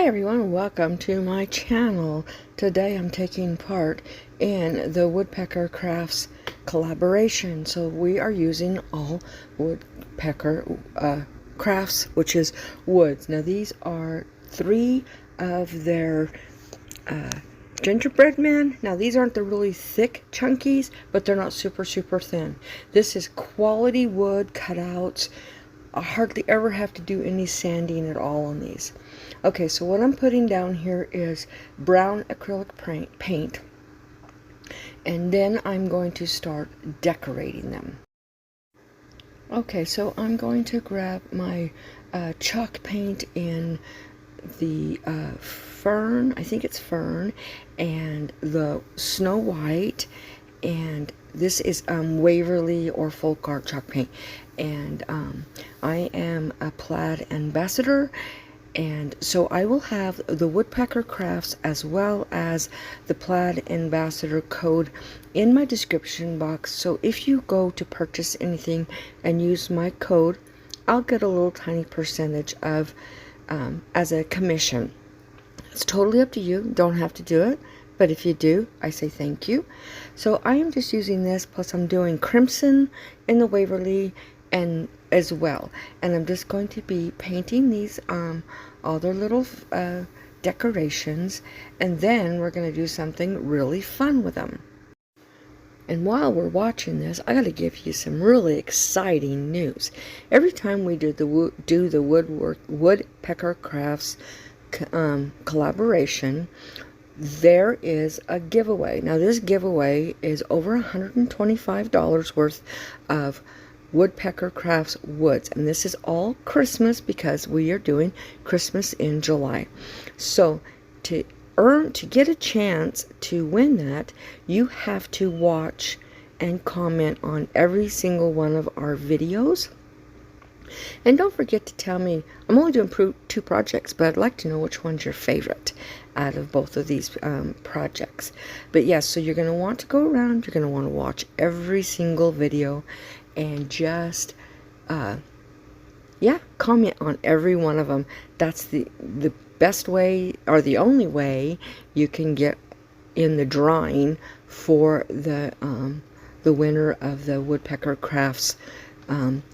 Hi everyone, welcome to my channel. Today I'm taking part in the Woodpecker Crafts collaboration. So we are using all Woodpecker crafts, which is woods. Now these are 3 of their gingerbread men. Now these aren't the really thick chunkies, but they're not super thin. This is quality wood cutouts. I hardly ever have to do any sanding at all on these. Okay, so what I'm putting down here is brown acrylic paint, and then I'm going to start decorating them. Okay, so I'm going to grab my chalk paint in the fern, I think it's fern, and the snow white, and this is Waverly or folk art chalk paint, and I am a Plaid ambassador, and so I will have the Woodpecker Crafts as well as the Plaid ambassador code in my description box. So if you go to purchase anything and use my code, I'll get a little tiny percentage of as a commission. It's totally up to you. Don't have to do it, but if you do, I say thank you. So I am just using this, plus I'm doing crimson in the Waverly and as well, and I'm just going to be painting these all their little decorations, and then we're going to do something really fun with them. And while we're watching this, I got to give you some really exciting news. Every time we do the Woodpecker Crafts collaboration, there is a giveaway. Now this giveaway is over $125 worth of Woodpecker Crafts woods, and this is all Christmas because we are doing Christmas in July. So to get a chance to win that, you have to watch and comment on every single one of our videos. And don't forget to tell me, I'm only doing 2 projects, but I'd like to know which one's your favorite out of both of these projects. But yes, so you're going to want to go around, you're going to want to watch every single video, and just yeah, comment on every one of them. That's the best way, or the only way, you can get in the drawing for the winner of the Woodpecker Crafts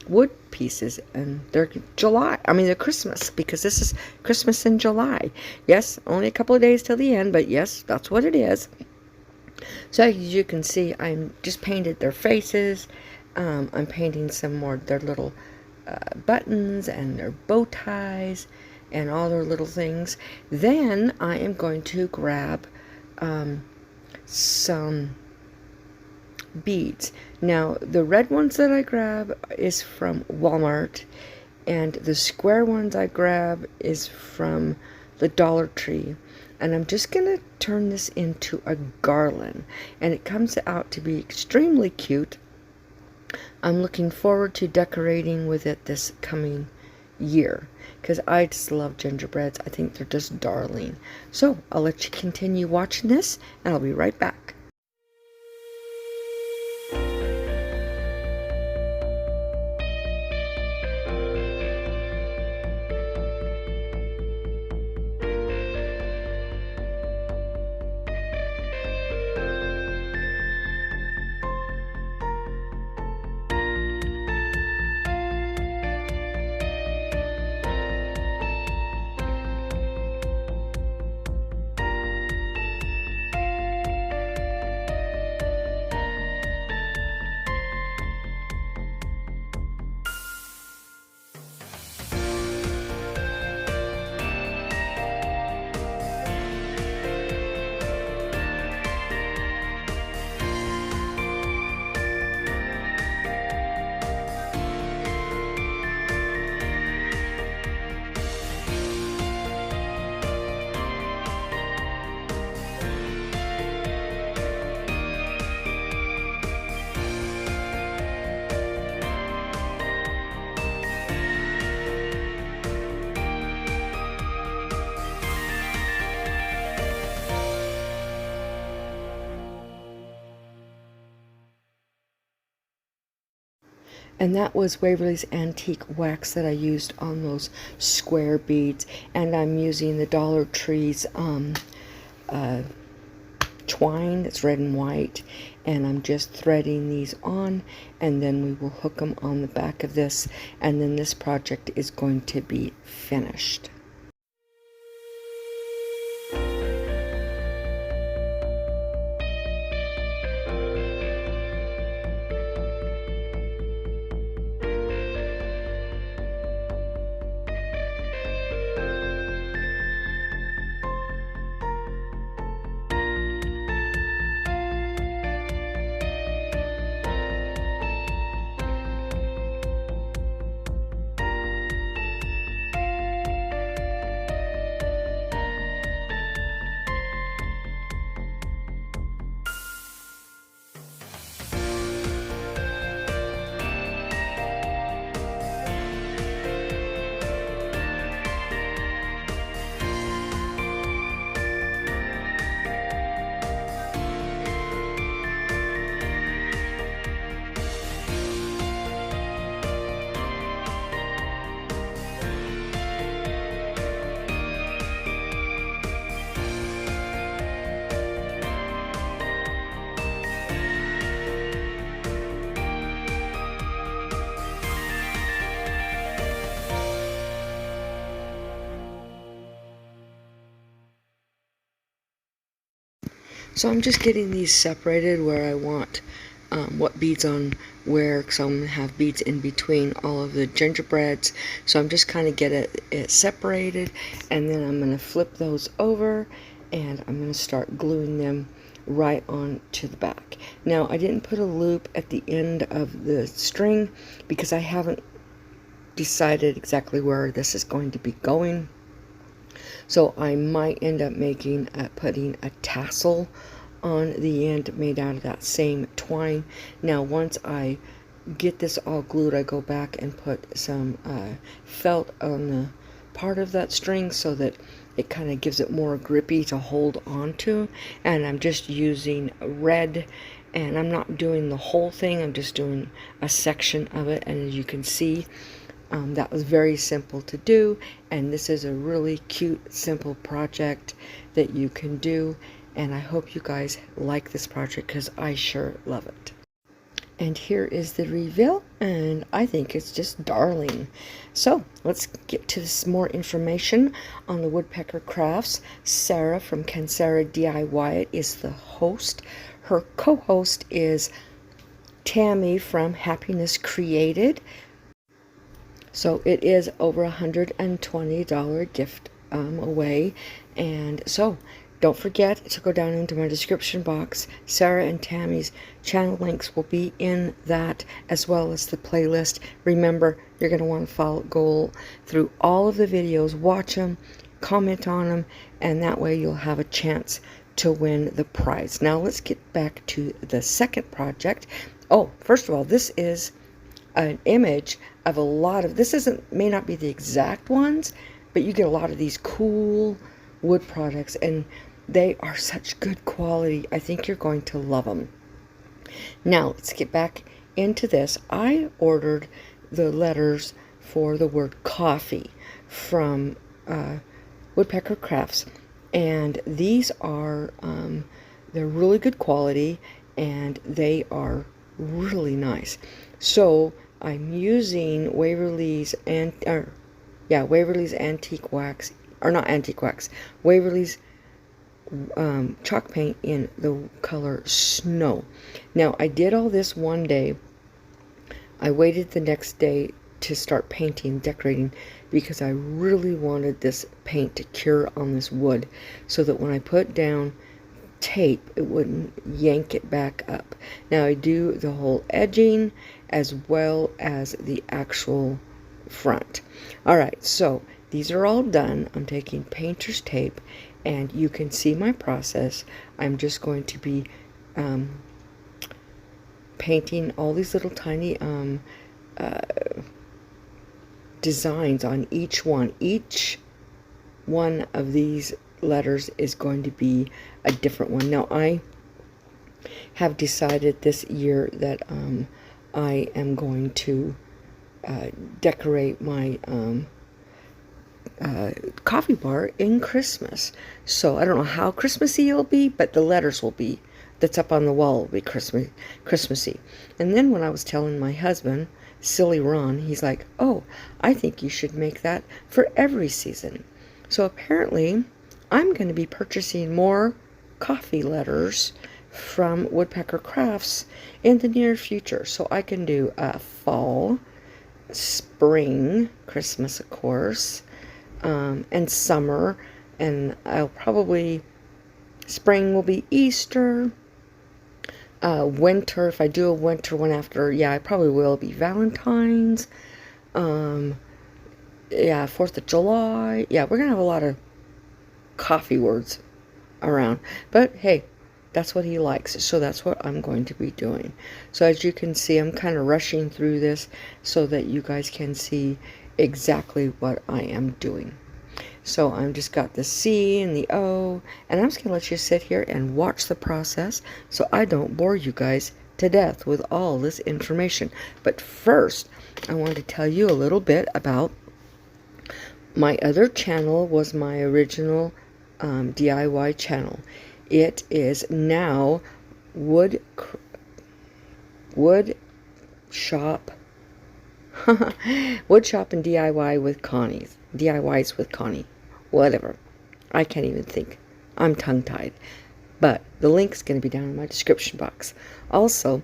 wood pieces. And they're they're Christmas, because this is Christmas in July. Yes, only a couple of days till the end, but yes, that's what it is. So as you can see, I'm just painted their faces. I'm painting some more their little buttons and their bow ties and all their little things. Then I am going to grab some beads. Now the red ones that I grab is from Walmart, and the square ones I grab is from the Dollar Tree. And I'm just gonna turn this into a garland, and it comes out to be extremely cute. I'm looking forward to decorating with it this coming year, because I just love gingerbreads. I think they're just darling. So I'll let you continue watching this, and I'll be right back. And that was Waverly's Antique Wax that I used on those square beads. And I'm using the Dollar Tree's twine that's red and white. And I'm just threading these on, and then we will hook them on the back of this. And then this project is going to be finished. So I'm just getting these separated where I want what beads on where, because I'm going to have beads in between all of the gingerbreads. So I'm just kind of get it separated, and then I'm going to flip those over, and I'm going to start gluing them right on to the back. Now, I didn't put a loop at the end of the string because I haven't decided exactly where this is going to be going. So I might end up putting a tassel on the end made out of that same twine. Now once I get this all glued, I go back and put some felt on the part of that string so that it kind of gives it more grippy to hold onto. And I'm just using red, and I'm not doing the whole thing, I'm just doing a section of it. And as you can see, that was very simple to do, and this is a really cute, simple project that you can do, and I hope you guys like this project because I sure love it. And here is the reveal, and I think it's just darling. So let's get to some more information on the Woodpecker Crafts. Sarah from Can Sarah DIY It is the host. Her co-host is Tami from Happiness Created. So it is over $120 gift away. And so don't forget to go down into my description box. Sarah and Tami's channel links will be in that, as well as the playlist. Remember, you're going to want to go through all of the videos, watch them, comment on them, and that way you'll have a chance to win the prize. Now let's get back to the second project. Oh, first of all, this is an image of a lot of, may not be the exact ones, but you get a lot of these cool wood products, and they are such good quality. I think you're going to love them. Now let's get back into this. I ordered the letters for the word coffee from Woodpecker Crafts, and these are they're really good quality, and they are really nice. So I'm using Waverly's Waverly's Antique Wax, or not Antique Wax, Waverly's chalk paint in the color Snow. Now I did all this one day. I waited the next day to start painting, decorating, because I really wanted this paint to cure on this wood so that when I put down tape it wouldn't yank it back up. Now I do the whole edging as well as the actual front. Alright, so these are all done. I'm taking painter's tape, and you can see my process. I'm just going to be painting all these little tiny designs on each one. Each one of these letters is going to be a different one. Now I have decided this year that I am going to decorate my coffee bar in Christmas. So I don't know how Christmassy it'll be, but the letters will be, that's up on the wall will be Christmassy. And then when I was telling my husband, silly Ron, he's like, oh, I think you should make that for every season. So apparently I'm going to be purchasing more coffee letters from Woodpecker Crafts in the near future. So I can do fall, spring, Christmas of course, and summer, and I'll probably, spring will be Easter, winter, if I do a winter one after, yeah, I probably will be Valentine's, yeah, 4th of July, yeah, we're gonna have a lot of coffee words around, but hey, that's what he likes, so that's what I'm going to be doing. So as you can see, I'm kind of rushing through this so that you guys can see exactly what I am doing. So I've just got the C and the O, and I'm just going to let you sit here and watch the process so I don't bore you guys to death with all this information. But first, I want to tell you a little bit about my other channel. Was my original DIY channel. It is now Wood Shop Wood Shop and DIY with Connie. DIYs with Connie. Whatever. I can't even think. I'm tongue-tied. But the link's going to be down in my description box. Also,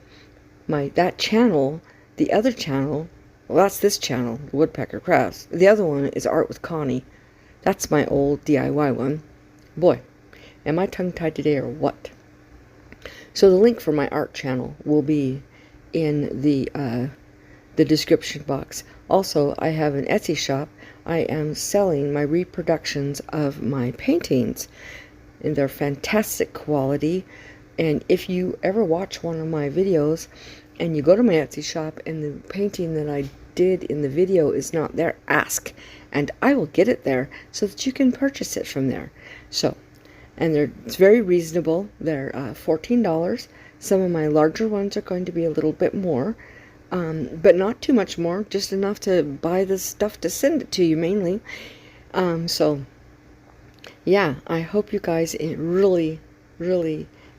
that channel, the other channel, well, that's this channel, Woodpecker Crafts. The other one is Art with Connie. That's my old DIY one. Boy, am I tongue-tied today or what? So the link for my art channel will be in the description box. Also, I have an Etsy shop. I am selling my reproductions of my paintings, and they're fantastic quality. And if you ever watch one of my videos and you go to my Etsy shop and the painting that I did in the video is not there, ask, and I will get it there so that you can purchase it from there. So, and it's very reasonable. They're $14. Some of my larger ones are going to be a little bit more, but not too much more, just enough to buy the stuff to send it to you mainly. So yeah, I hope you guys really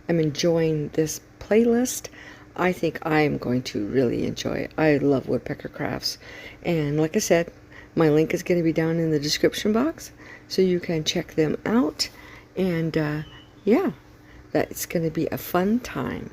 am enjoying this playlist. I think I am going to really enjoy it. I love Woodpecker Crafts, and like I said, my link is going to be down in the description box so you can check them out. And yeah, that's going to be a fun time.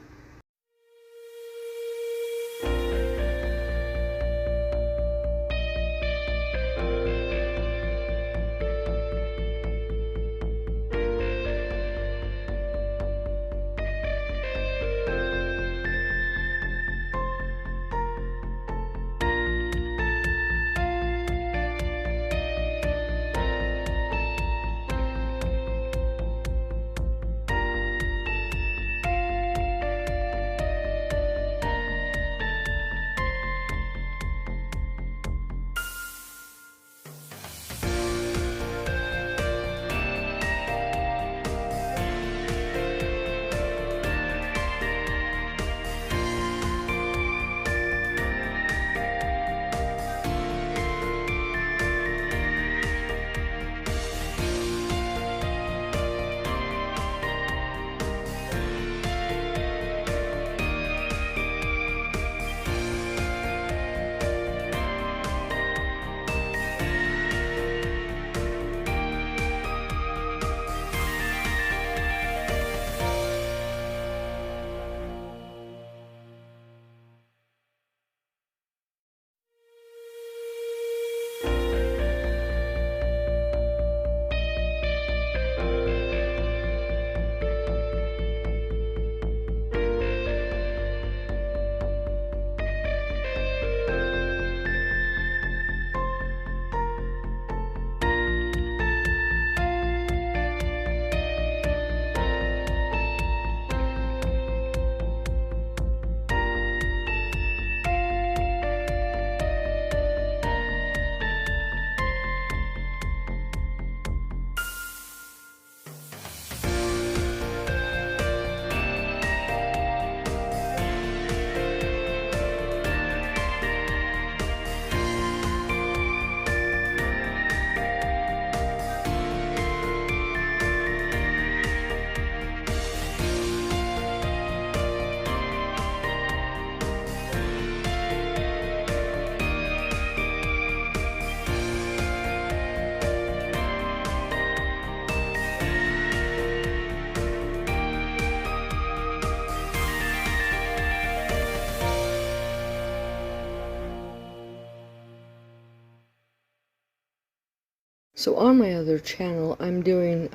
So on my other channel, I'm doing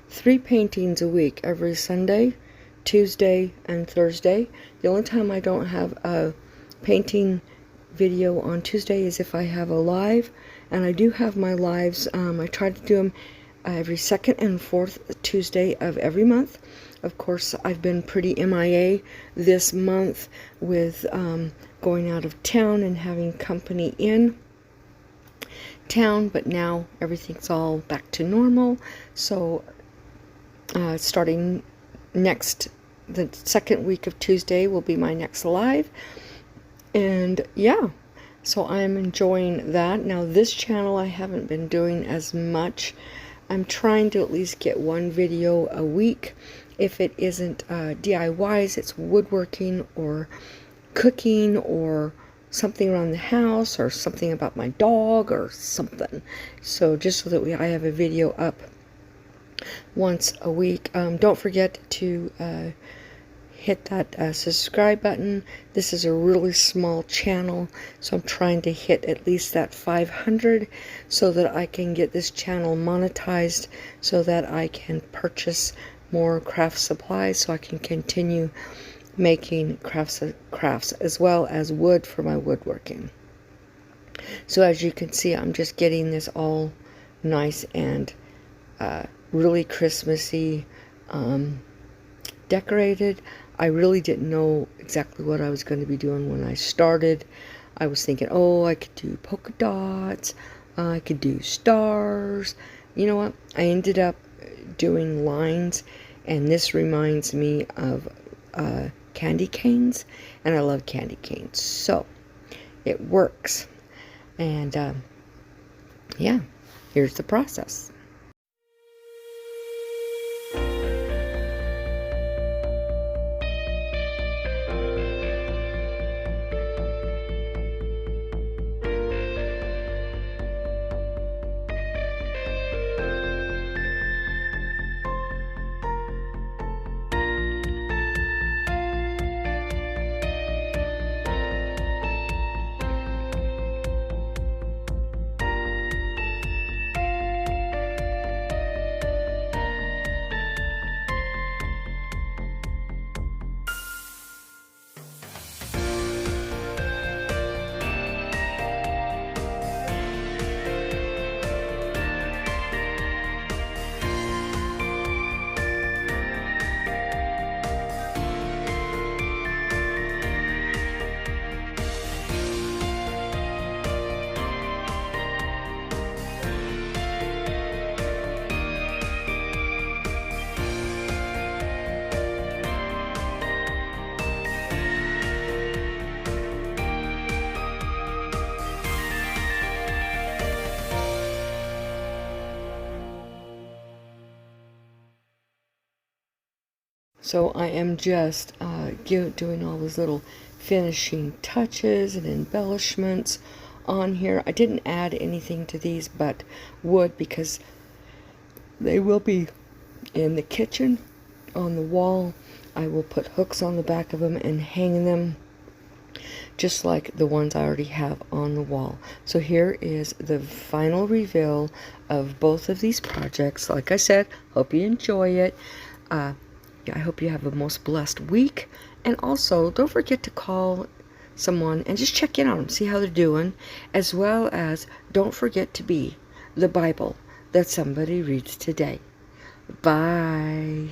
3 paintings a week, every Sunday, Tuesday, and Thursday. The only time I don't have a painting video on Tuesday is if I have a live, and I do have my lives. I try to do them every second and fourth Tuesday of every month. Of course, I've been pretty MIA this month with going out of town and having company in town, but now everything's all back to normal. So starting the second week of Tuesday will be my next live, and yeah, so I'm enjoying that. Now this channel I haven't been doing as much. I'm trying to at least get 1 video a week. If it isn't DIYs, it's woodworking or cooking or something around the house or something about my dog or something. So just so that I have a video up once a week. Don't forget to hit that subscribe button. This is a really small channel, so I'm trying to hit at least that 500 so that I can get this channel monetized, so that I can purchase more craft supplies, so I can continue making crafts as well as wood for my woodworking. So as you can see, I'm just getting this all nice and really Christmassy decorated. I really didn't know exactly what I was going to be doing when I started. I was thinking, oh, I could do polka dots, I could do stars. You know what? I ended up doing lines, and this reminds me of candy canes, and I love candy canes, so it works. And yeah, here's the process. So I am just doing all those little finishing touches and embellishments on here. I didn't add anything to these but wood, because they will be in the kitchen on the wall. I will put hooks on the back of them and hang them just like the ones I already have on the wall. So here is the final reveal of both of these projects. Like I said, hope you enjoy it. I hope you have a most blessed week. And also, don't forget to call someone and just check in on them, see how they're doing, as well as don't forget to be the Bible that somebody reads today. Bye.